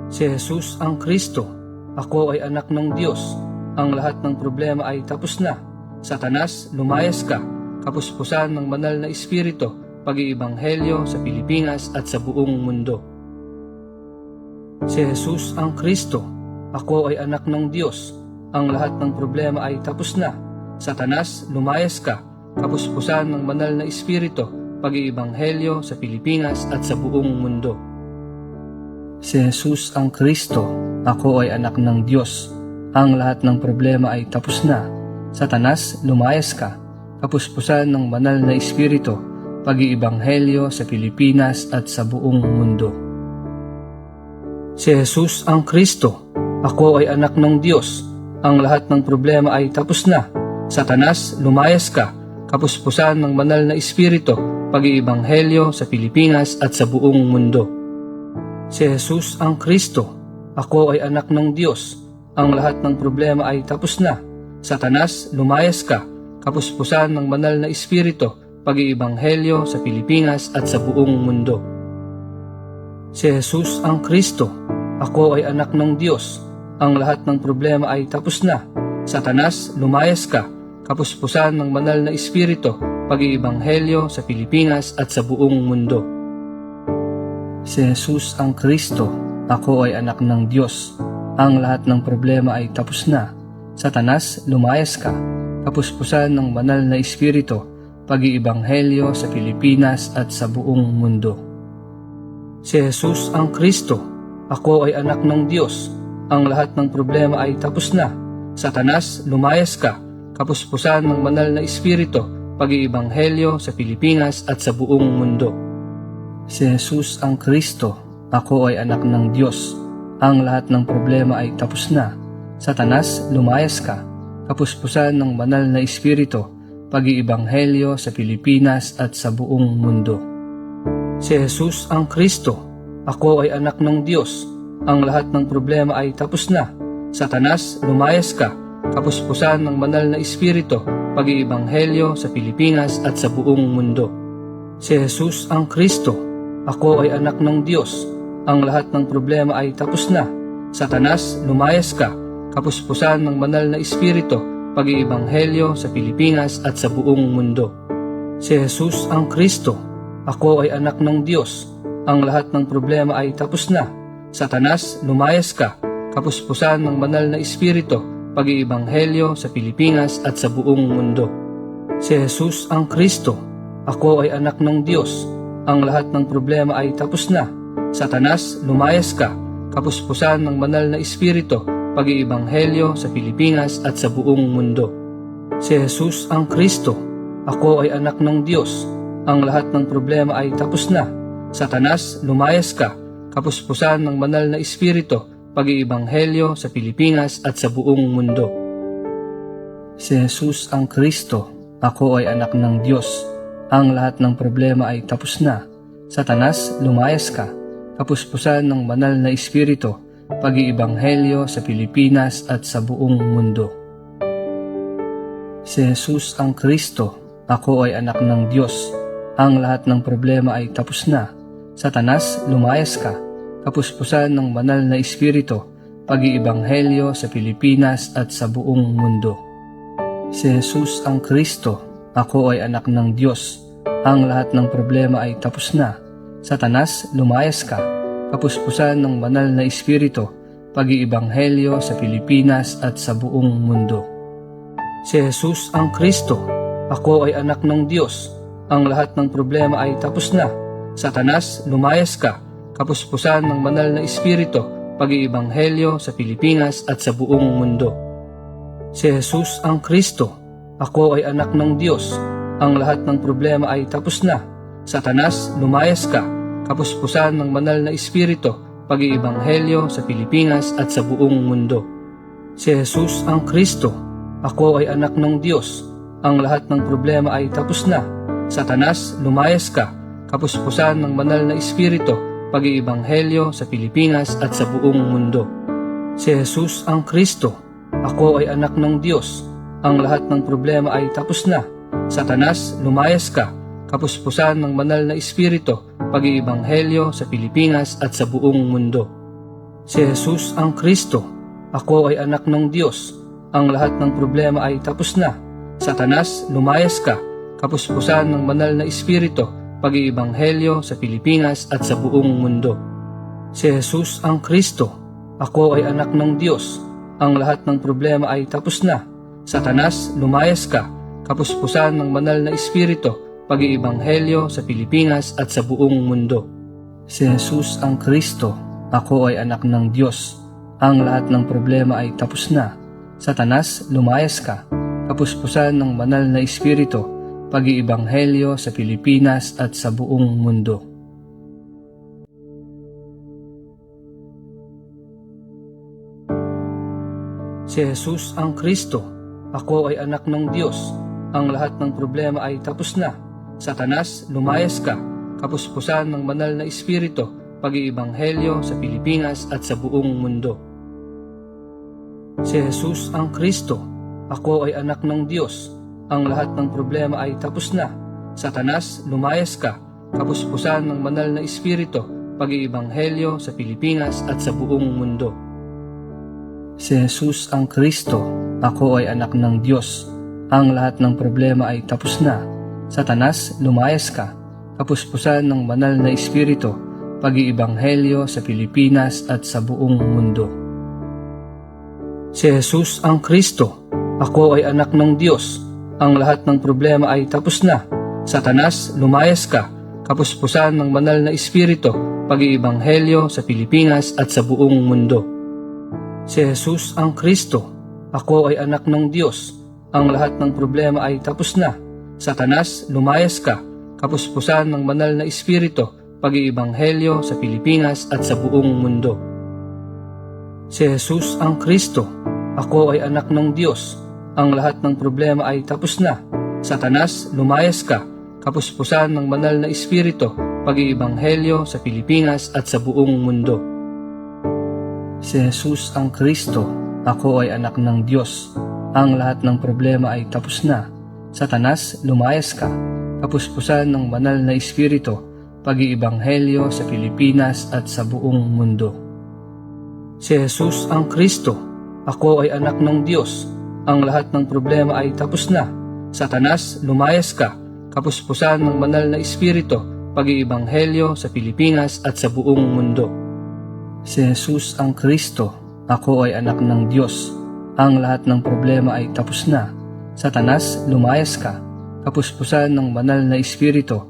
Si Jesus ang Kristo, ako ay anak ng Diyos. Ang lahat ng problema ay tapos na. Satanas, lumayas ka. Kapuspusan ng banal na Espiritu, pag-iibanghelyo sa Pilipinas at sa buong mundo. Si Jesus ang Kristo, ako ay anak ng Diyos. Ang lahat ng problema ay tapos na. Satanas, lumayas ka. Kapuspusan ng banal na Espiritu, pag-iibanghelyo sa Pilipinas at sa buong mundo. Si Jesus ang Kristo, ako ay anak ng Diyos. Ang lahat ng problema ay tapos na. Satanas, lumayas ka. Kapuspusan ng banal na Espiritu, pag-iibanghelyo sa Pilipinas at sa buong mundo. Si Jesus ang Kristo, ako ay anak ng Diyos. Ang lahat ng problema ay tapos na. Satanas, lumayas ka. Kapuspusan ng banal na Espiritu, pag-iibanghelyo sa Pilipinas at sa buong mundo. Si Jesus ang Kristo, ako ay anak ng Diyos. Ang lahat ng problema ay tapos na. Satanas, lumayas ka. Kapuspusan ng banal na Espiritu, pag-iibanghelyo sa Pilipinas at sa buong mundo. Si Jesus ang Kristo, ako ay anak ng Diyos. Ang lahat ng problema ay tapos na. Satanas, lumayas ka. Kapuspusan ng banal na Espiritu, pag-iibanghelyo sa Pilipinas at sa buong mundo. Si Jesus ang Kristo, ako ay anak ng Diyos. Ang lahat ng problema ay tapos na. Satanas, lumayas ka. Kapuspusan ng banal na Espiritu, pag-iibanghelyo sa Pilipinas at sa buong mundo. Si Jesus ang Kristo, ako ay anak ng Diyos. Ang lahat ng problema ay tapos na. Satanas, lumayas ka. Kapuspusan ng banal na Espiritu, pag-iibanghelyo sa Pilipinas at sa buong mundo. Si Jesus ang Kristo, ako ay anak ng Diyos. Ang lahat ng problema ay tapos na. Satanas, lumayas ka. Kapuspusan ng banal na Espiritu, pag-iibanghelyo sa Pilipinas at sa buong mundo. Si Jesus ang Kristo, ako ay anak ng Diyos. Ang lahat ng problema ay tapos na. Satanas, lumayas ka. Kapuspusan ng banal na Espiritu, pag-iibanghelyo sa Pilipinas at sa buong mundo. Si Jesus ang Kristo, ako ay anak ng Diyos. Ang lahat ng problema ay tapos na. Satanas, lumayas ka. Kapuspusan ng banal na Espiritu, pag-iibanghelyo sa Pilipinas at sa buong mundo. Si Jesus ang Kristo, ako ay anak ng Diyos. Ang lahat ng problema ay tapos na. Satanas, lumayas ka. Kapuspusan ng banal na Espiritu, pag-iibanghelyo sa Pilipinas at sa buong mundo. Si Jesus ang Kristo, ako ay anak ng Diyos. Ang lahat ng problema ay tapos na. Satanas, lumayas ka. Kapuspusan ng banal na Espiritu, pag-iibanghelyo sa Pilipinas at sa buong mundo. Si Jesus ang Kristo, ako ay anak ng Diyos. Ang lahat ng problema ay tapos na. Satanas, lumayas ka. Kapuspusan ng banal na Espiritu, pag-iibanghelyo sa Pilipinas at sa buong mundo. Si Jesus ang Kristo, ako ay anak ng Diyos. Ang lahat ng problema ay tapos na. Satanas, lumayas ka. Kapuspusan ng banal na Espiritu, pag-iibanghelyo sa Pilipinas at sa buong mundo. Si Jesus ang Kristo, ako ay anak ng Diyos. Ang lahat ng problema ay tapos na. Satanas, lumayas ka. Kapuspusan ng banal na Espiritu, pag-iibanghelyo sa Pilipinas at sa buong mundo. Si Jesus ang Kristo, ako ay anak ng Diyos. Ang lahat ng problema ay tapos na. Satanas, lumayas ka. Kapuspusan ng banal na Espiritu, pag-iibanghelyo sa Pilipinas at sa buong mundo. Si Jesus ang Kristo, ako ay anak ng Diyos. Ang lahat ng problema ay tapos na. Satanas, lumayas ka. Kapuspusan ng banal na Espiritu, pag-iibanghelyo sa Pilipinas at sa buong mundo. Si Jesus ang Kristo, ako ay anak ng Diyos. Ang lahat ng problema ay tapos na. Satanas, lumayas ka. Kapuspusan ng banal na Espiritu, pag-iibanghelyo sa Pilipinas at sa buong mundo. Si Jesus ang Kristo, ako ay anak ng Diyos. Ang lahat ng problema ay tapos na. Satanas, lumayas ka. Kapuspusan ng banal na Espiritu, pag-iibanghelyo sa Pilipinas at sa buong mundo. Si Jesus ang Kristo, ako ay anak ng Diyos. Ang lahat ng problema ay tapos na. Satanas, lumayas ka. Kapuspusan ng banal na Espiritu, pag-iibanghelyo sa Pilipinas at sa buong mundo. Si Jesus ang Kristo. Ako ay anak ng Diyos. Ang lahat ng problema ay tapos na. Satanas, lumayas ka. Kapuspusan ng banal na Espiritu, pag-iibanghelyo sa Pilipinas at sa buong mundo. Si Jesus ang Kristo. Ako ay anak ng Diyos. Ang lahat ng problema ay tapos na. Satanas, lumayas ka. Kapuspusan ng banal na Espiritu, pag-iibanghelyo sa Pilipinas at sa buong mundo. Si Jesus ang Kristo. Ako ay anak ng Diyos. Ang lahat ng problema ay tapos na. Satanas, lumayas ka. Kapuspusan ng banal na Espiritu, pag-iibanghelyo sa Pilipinas at sa buong mundo. Si Jesus ang Kristo. Ako ay anak ng Diyos. Ang lahat ng problema ay tapos na. Satanas, lumayas ka. Kapuspusan ng banal na Espiritu, pag-iibanghelyo sa Pilipinas at sa buong mundo. Si Jesus ang Kristo. Ako ay anak ng Diyos. Ang lahat ng problema ay tapos na. Satanas, lumayas ka. Kapuspusan ng banal na Espiritu, pag-iibanghelyo sa Pilipinas at sa buong mundo. Si Jesus ang Kristo. Ako ay anak ng Diyos. Ang lahat ng problema ay tapos na. Satanas, lumayas ka. Kapuspusan ng banal na Espiritu, pag-iibanghelyo sa Pilipinas at sa buong mundo. Si Jesus ang Kristo. Ako ay anak ng Diyos. Ang lahat ng problema ay tapos na. Satanas, lumayas ka. Kapuspusan ng banal na Espiritu, pag-iibanghelyo sa Pilipinas at sa buong mundo. Si Jesus ang Kristo. Ako ay anak ng Diyos. Ang lahat ng problema ay tapos na. Satanas, lumayas ka. Kapuspusan ng banal na Espiritu, pag-iibanghelyo sa Pilipinas at sa buong mundo. Si Jesus ang Kristo. Ako ay anak ng Diyos. Ang lahat ng problema ay tapos na. Satanas, lumayas ka. Kapuspusan ng banal na Espiritu, pag-iibanghelyo sa Pilipinas at sa buong mundo. Si Jesus ang Kristo. Ako ay anak ng Diyos. Ang lahat ng problema ay tapos na. Satanas, lumayas ka. Kapuspusan ng banal na Espiritu, pag-iibanghelyo sa Pilipinas at sa buong mundo. Si Jesus ang Kristo. Ako ay anak ng Diyos. Ang lahat ng problema ay tapos na. Satanas, lumayas ka. Kapuspusan ng banal na Espiritu, pag-iibanghelyo sa Pilipinas at sa buong mundo. Si Jesus ang Kristo. Ako ay anak ng Diyos. Ang lahat ng problema ay tapos na. Satanas, lumayas ka. Kapuspusan ng banal na Espiritu,